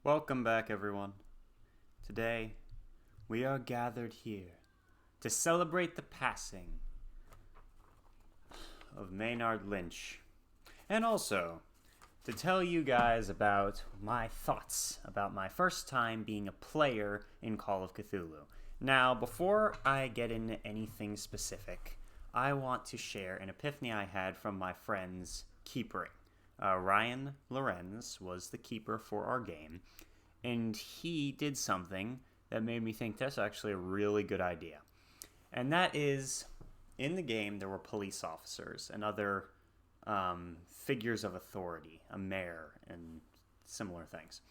Welcome back, everyone. Today, we are gathered here to celebrate the passing of Maynard Lynch, and also to tell you guys about my thoughts about my first time being a player in Call of Cthulhu. Now, before I get into anything specific, I want to share an epiphany I had from my friends keepering. Ryan Lorenz was the keeper for our game, and he did something that made me think that's actually a really good idea. And that is, in the game, there were police officers and other figures of authority, a mayor, and similar things.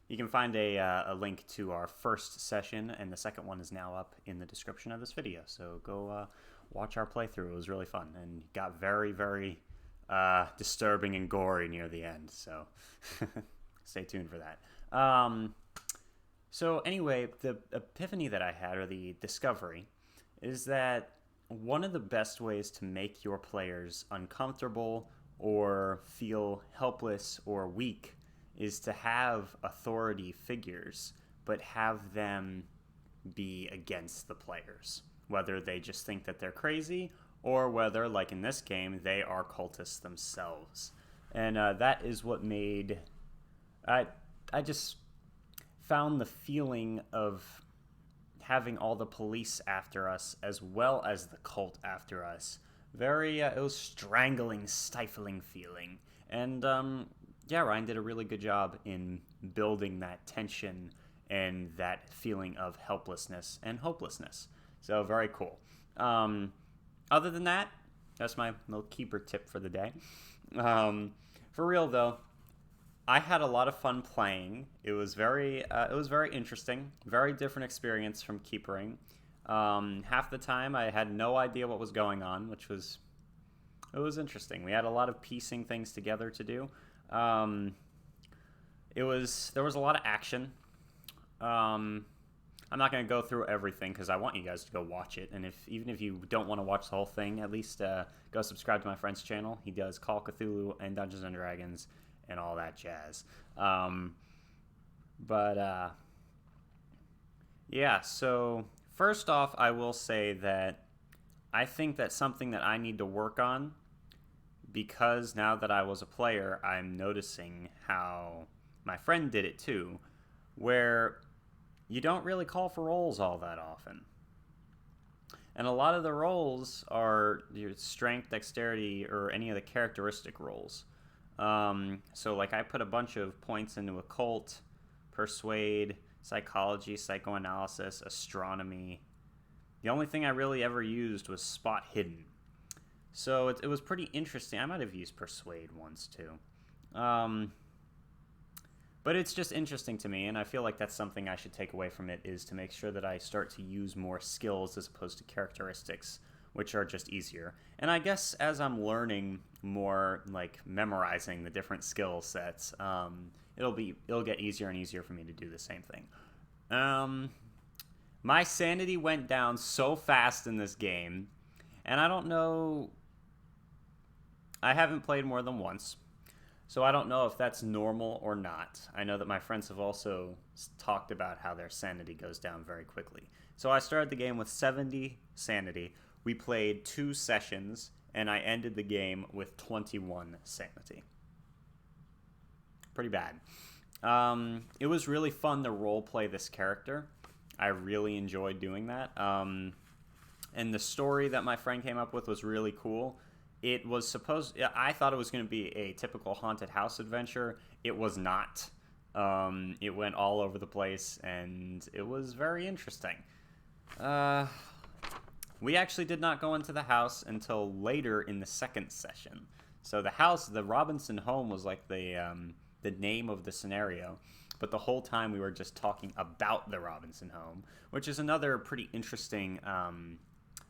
You can find a link to our first session, and the second one is now up in the description of this video. So go watch our playthrough. It was really fun and got very, very disturbing and gory near the end. So stay tuned for that. So anyway, the epiphany that I had, or the discovery, is that one of the best ways to make your players uncomfortable or feel helpless or weak is to have authority figures, but have them be against the players. Whether they just think that they're crazy, or whether, like in this game, they are cultists themselves. And that is what made... I just found the feeling of having all the police after us as well as the cult after us very, it was strangling, stifling feeling. And yeah, Ryan did a really good job in building that tension and that feeling of helplessness and hopelessness. So very cool. Other than that, that's my little keeper tip for the day. For real though, I had a lot of fun playing. It was very interesting, very different experience from keepering. Half the time I had no idea what was going on, which was interesting. We had a lot of piecing things together to do. There was a lot of action. I'm not going to go through everything because I want you guys to go watch it. And even if you don't want to watch the whole thing, at least go subscribe to my friend's channel. He does Call of Cthulhu and Dungeons and Dragons and all that jazz. Yeah, so first off, I will say that I think that's something that I need to work on, because now that I was a player, I'm noticing how my friend did it too, where you don't really call for rolls all that often. And a lot of the rolls are your strength, dexterity, or any of the characteristic rolls. So like I put a bunch of points into occult, persuade, psychology, psychoanalysis, astronomy. The only thing I really ever used was spot hidden. So it was pretty interesting. I might have used persuade once too. But it's just interesting to me, and I feel like that's something I should take away from it, is to make sure that I start to use more skills as opposed to characteristics, which are just easier. And I guess as I'm learning more, like memorizing the different skill sets, it'll get easier and easier for me to do the same thing. My sanity went down so fast in this game, and I don't know... I haven't played more than once, so I don't know if that's normal or not. I know that my friends have also talked about how their sanity goes down very quickly. So I started the game with 70 sanity. We played 2 sessions, and I ended the game with 21 sanity. Pretty bad. It was really fun to roleplay this character. I really enjoyed doing that. And the story that my friend came up with was really cool. It was I thought it was going to be a typical haunted house adventure. It was not. It went all over the place, and it was very interesting. We actually did not go into the house until later in the second session. So the house, the Robinson home, was like the name of the scenario. But the whole time we were just talking about the Robinson home, which is another pretty interesting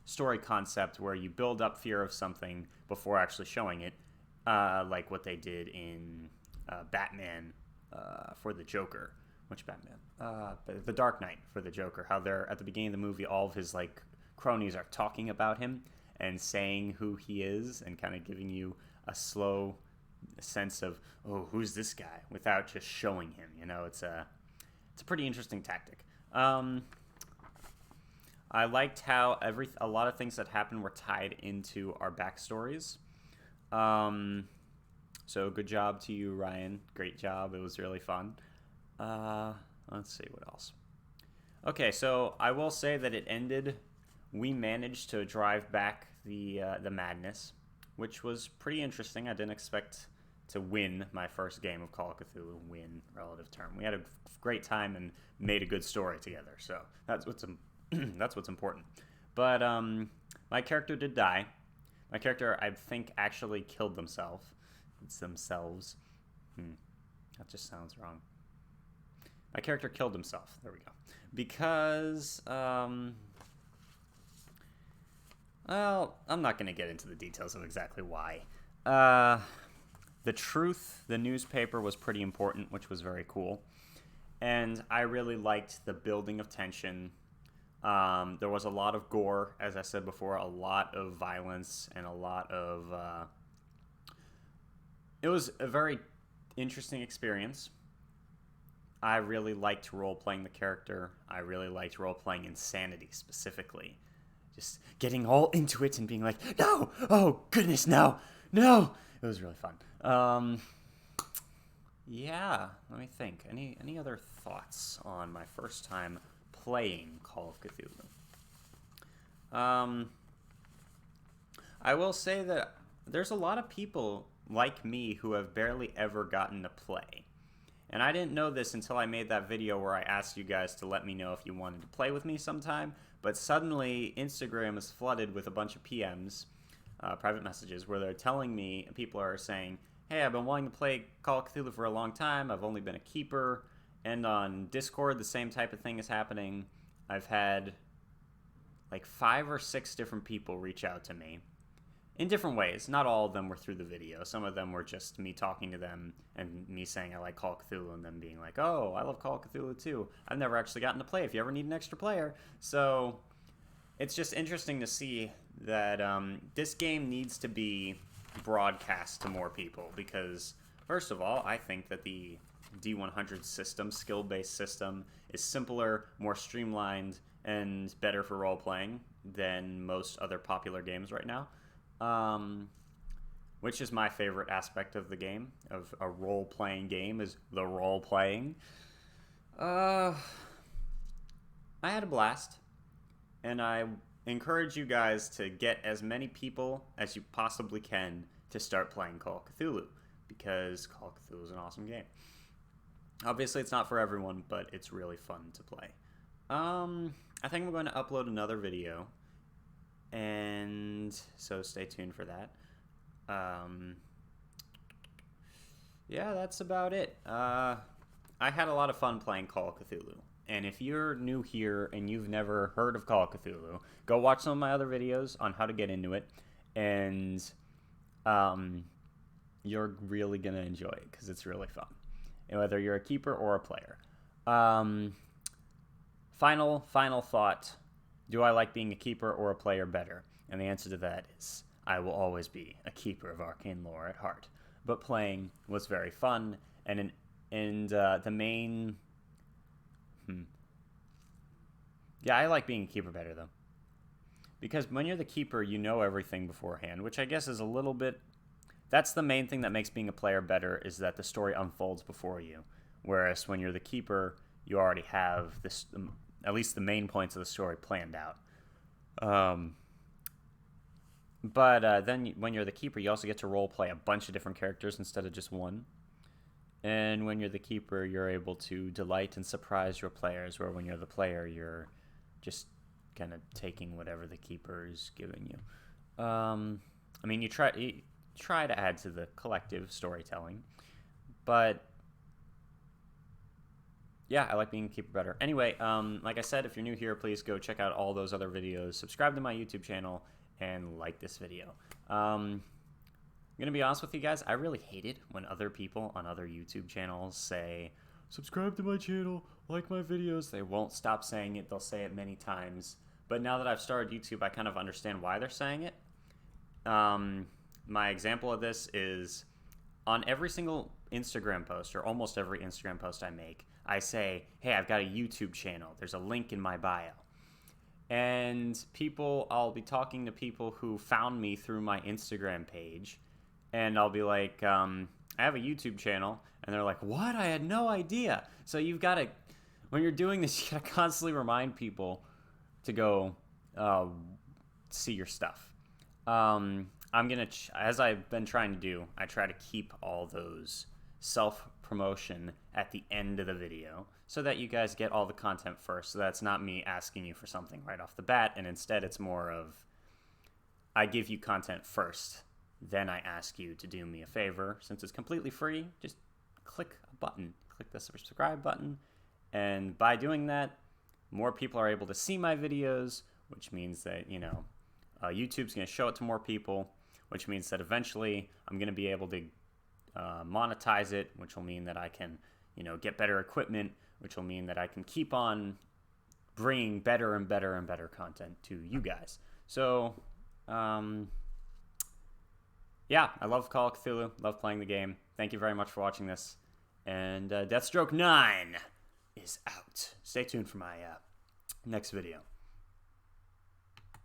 story concept, where you build up fear of something before actually showing it, like what they did in Batman for the Joker. Which Batman? The Dark Knight for the Joker. How they're at the beginning of the movie, all of his like cronies are talking about him and saying who he is, and kind of giving you a slow sense of, oh, who's this guy, without just showing him. You know, it's it's a pretty interesting tactic. I liked how a lot of things that happened were tied into our backstories. So good job to you, Ryan. Great job. It was really fun. Let's see what else. Okay, so I will say that it ended. We managed to drive back the madness, which was pretty interesting. I didn't expect to win my first game of Call of Cthulhu. Win, relative term. We had a great time and made a good story together. So that's what's that's what's important. But my character did die. My character, I think, actually killed themselves. That just sounds wrong. My character killed himself. There we go. Because, well, I'm not going to get into the details of exactly why. The Truth, the newspaper, was pretty important, which was very cool. And I really liked the building of tension. There was a lot of gore, as I said before, a lot of violence, and a lot of... It was a very interesting experience. I really liked role-playing the character. I really liked role-playing insanity, specifically. Just getting all into it and being like, no! Oh, goodness, no! No! It was really fun. Yeah, let me think. Any other thoughts on my first time playing Call of Cthulhu? I will say that there's a lot of people like me who have barely ever gotten to play. And I didn't know this until I made that video where I asked you guys to let me know if you wanted to play with me sometime. But suddenly, Instagram is flooded with a bunch of PMs, private messages, where they're telling me, people are saying, hey, I've been wanting to play Call of Cthulhu for a long time. I've only been a keeper. And on Discord, the same type of thing is happening. I've had like 5 or 6 different people reach out to me in different ways. Not all of them were through the video. Some of them were just me talking to them and me saying I like Call of Cthulhu and them being like, oh, I love Call of Cthulhu too. I've never actually gotten to play if you ever need an extra player. So it's just interesting to see that this game needs to be broadcast to more people because, first of all, I think that the D100 system, skill-based system, is simpler, more streamlined, and better for role-playing than most other popular games right now. Which is my favorite aspect of the game, of a role-playing game, is the role-playing. I had a blast, and I encourage you guys to get as many people as you possibly can to start playing Call of Cthulhu, because Call of Cthulhu is an awesome game. Obviously, it's not for everyone, but it's really fun to play. I think I'm going to upload another video, and so stay tuned for that. Yeah, that's about it. I had a lot of fun playing Call of Cthulhu. And if you're new here and you've never heard of Call of Cthulhu, go watch some of my other videos on how to get into it. And you're really going to enjoy it because it's really fun. And whether you're a keeper or a player. Final thought. Do I like being a keeper or a player better? And the answer to that is I will always be a keeper of arcane lore at heart. But playing was very fun. And the main... Yeah, I like being a keeper better, though. Because when you're the keeper, you know everything beforehand, which I guess is a little bit... That's the main thing that makes being a player better, is that the story unfolds before you. Whereas when you're the keeper, you already have this, at least the main points of the story planned out. But then when you're the keeper, you also get to roleplay a bunch of different characters instead of just one. And when you're the keeper, you're able to delight and surprise your players, where when you're the player, you're just kind of taking whatever the keeper is giving you. I mean, you try to add to the collective storytelling, but yeah, I like being a keeper better. Anyway, like I said, if you're new here, please go check out all those other videos, subscribe to my YouTube channel, and like this video. I'm gonna be honest with you guys, I really hate it when other people on other YouTube channels say, subscribe to my channel, like my videos. They won't stop saying it. They'll say it many times. But now that I've started YouTube, I kind of understand why they're saying it. My example of this is on every single Instagram post, or almost every Instagram post I make, I say, hey, I've got a YouTube channel. There's a link in my bio. And I'll be talking to people who found me through my Instagram page, and I'll be like, I have a YouTube channel, and they're like, what? I had no idea. So you've got to, when you're doing this, you got to constantly remind people to go see your stuff. I'm going to, as I've been trying to do, I try to keep all those self-promotion at the end of the video so that you guys get all the content first. So that's not me asking you for something right off the bat, and instead it's more of I give you content first, then I ask you to do me a favor. Since it's completely free, just click a button, click the subscribe button, and by doing that, more people are able to see my videos, which means that, YouTube's going to show it to more people, which means that eventually I'm going to be able to monetize it, which will mean that I can, get better equipment, which will mean that I can keep on bringing better and better and better content to you guys. So, yeah, I love Call of Cthulhu, love playing the game. Thank you very much for watching this. And Deathstroke 9 is out. Stay tuned for my next video.